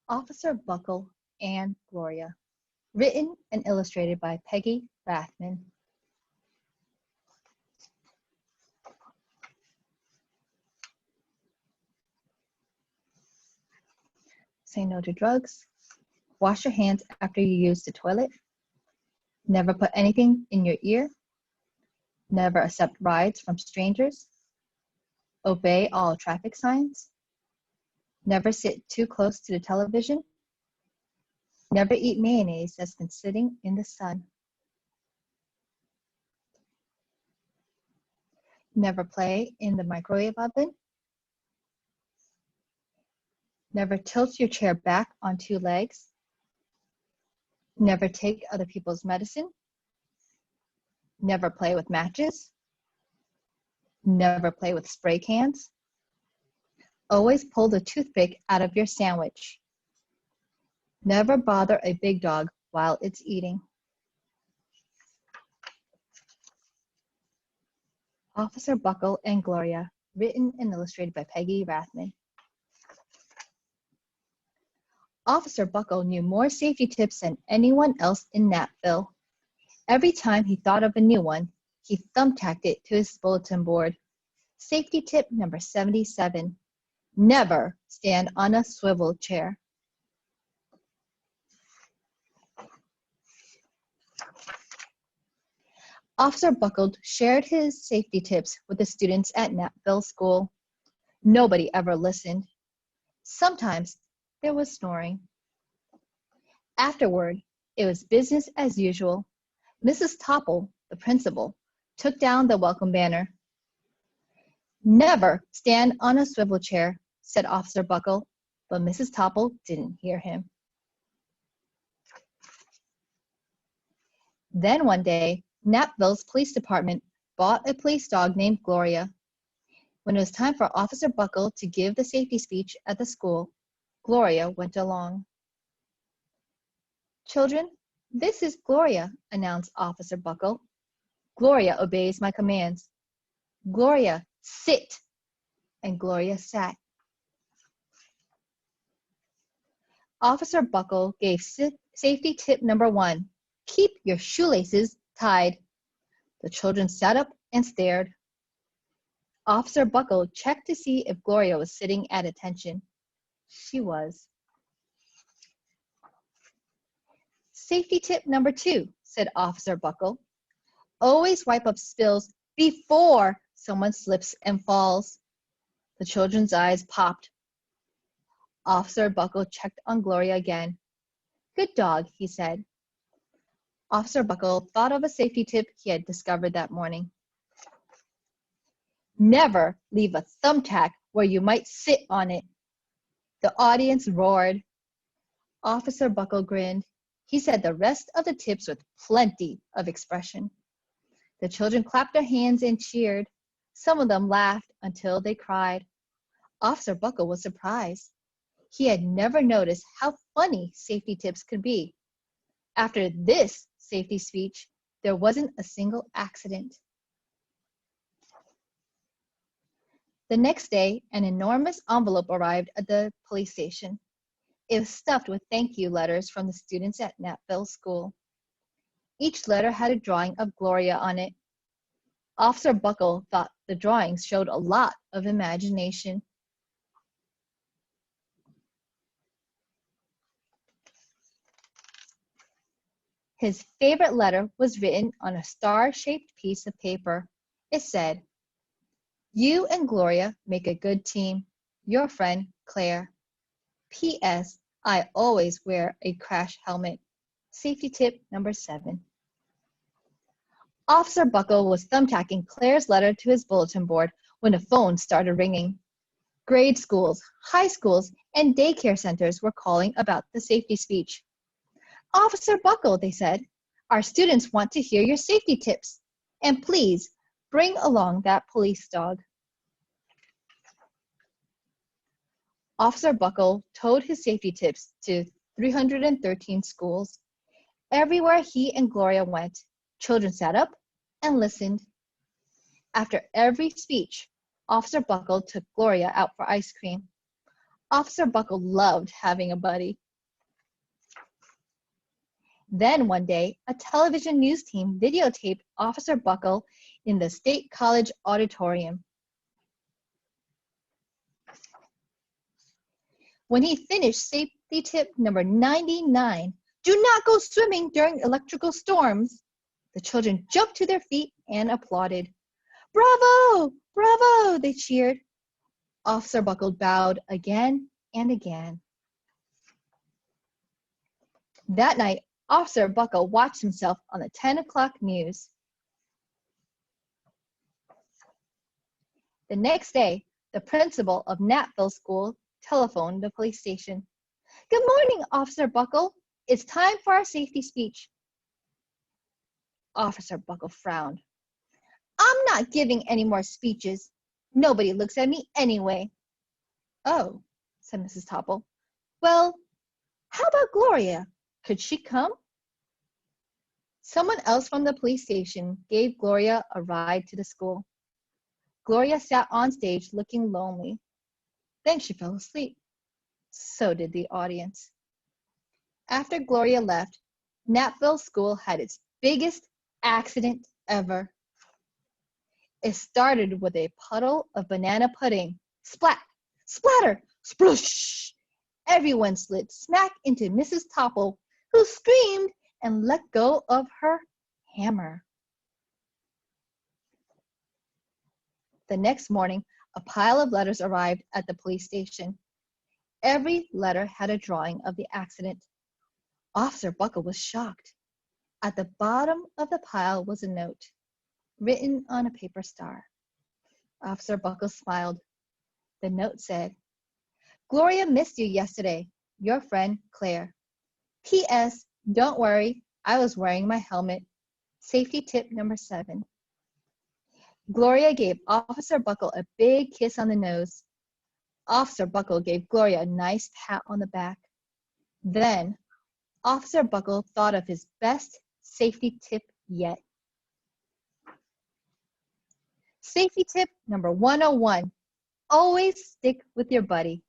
Officer Buckle and Gloria. Written and illustrated by Peggy Rathmann. Say no to drugs. Wash your hands after you use the toilet. Never put anything in your ear. Never accept rides from strangers. Obey all traffic signs. Never sit too close to the television. Never eat mayonnaise that's been sitting in the sun. Never play in the microwave oven. Never tilt your chair back on two legs. Never take other people's medicine. Never play with matches. Never play with spray cans. Always pull the toothpick out of your sandwich. Never bother a big dog while it's eating. Officer Buckle and Gloria, written and illustrated by Peggy Rathmann. Officer Buckle knew more safety tips than anyone else in Napville. Every time he thought of a new one, he thumbtacked it to his bulletin board. Safety tip number 77, never stand on a swivel chair. Officer Buckle shared his safety tips with the students at Napville School. Nobody ever listened. Sometimes there was snoring. Afterward, it was business as usual. Mrs. Topple, the principal, took down the welcome banner. Never stand on a swivel chair, said Officer Buckle, but Mrs. Topple didn't hear him. Then one day, Napville's police department bought a police dog named Gloria. When it was time for Officer Buckle to give the safety speech at the school, Gloria went along. Children, this is Gloria, announced Officer Buckle. Gloria obeys my commands. Gloria, sit. And Gloria sat. Officer Buckle gave safety tip number 1. Keep your shoelaces tied. The children sat up and stared. Officer Buckle checked to see if Gloria was sitting at attention. She was. Safety tip number 2, said Officer Buckle. Always wipe up spills before someone slips and falls. The children's eyes popped. Officer Buckle checked on Gloria again. Good dog, he said. Officer Buckle thought of a safety tip he had discovered that morning. Never leave a thumbtack where you might sit on it. The audience roared. Officer Buckle grinned. He said the rest of the tips with plenty of expression. The children clapped their hands and cheered. Some of them laughed until they cried. Officer Buckle was surprised. He had never noticed how funny safety tips could be. After this safety speech, there wasn't a single accident. The next day, an enormous envelope arrived at the police station. It was stuffed with thank you letters from the students at Napville School. Each letter had a drawing of Gloria on it. Officer Buckle thought the drawings showed a lot of imagination. His favorite letter was written on a star-shaped piece of paper. It said, "You and Gloria make a good team. Your friend, Claire. P.S. I always wear a crash helmet." Safety tip number 7. Officer Buckle was thumbtacking Claire's letter to his bulletin board when the phone started ringing. Grade schools, high schools, and daycare centers were calling about the safety speech. Officer Buckle, they said, our students want to hear your safety tips. And please, bring along that police dog. Officer Buckle told his safety tips to 313 schools. Everywhere he and Gloria went, children sat up and listened. After every speech, Officer Buckle took Gloria out for ice cream. Officer Buckle loved having a buddy. Then one day, a television news team videotaped Officer Buckle in the State College auditorium. When he finished safety tip number 99, do not go swimming during electrical storms, the children jumped to their feet and applauded. Bravo! Bravo! They cheered. Officer Buckle bowed again and again. That night, Officer Buckle watched himself on the 10 o'clock news. The next day, the principal of Knappville School telephoned the police station. Good morning, Officer Buckle. It's time for our safety speech. Officer Buckle frowned. I'm not giving any more speeches. Nobody looks at me anyway. Oh, said Mrs. Topple. Well, how about Gloria? Could she come? Someone else from the police station gave Gloria a ride to the school. Gloria sat on stage looking lonely. Then she fell asleep. So did the audience. After Gloria left, Knappville School had its biggest accident ever. It started with a puddle of banana pudding. Splat, splatter, sploosh! Everyone slid smack into Mrs. Topple, who screamed and let go of her hammer. The next morning, a pile of letters arrived at the police station. Every letter had a drawing of the accident. Officer Buckle was shocked. At the bottom of the pile was a note, written on a paper star. Officer Buckle smiled. The note said, Gloria missed you yesterday. Your friend, Claire. P.S. Don't worry, I was wearing my helmet. Safety tip number 7. Gloria gave Officer Buckle a big kiss on the nose. Officer Buckle gave Gloria a nice pat on the back. Then, Officer Buckle thought of his best safety tip yet. Safety tip number 101. Always stick with your buddy.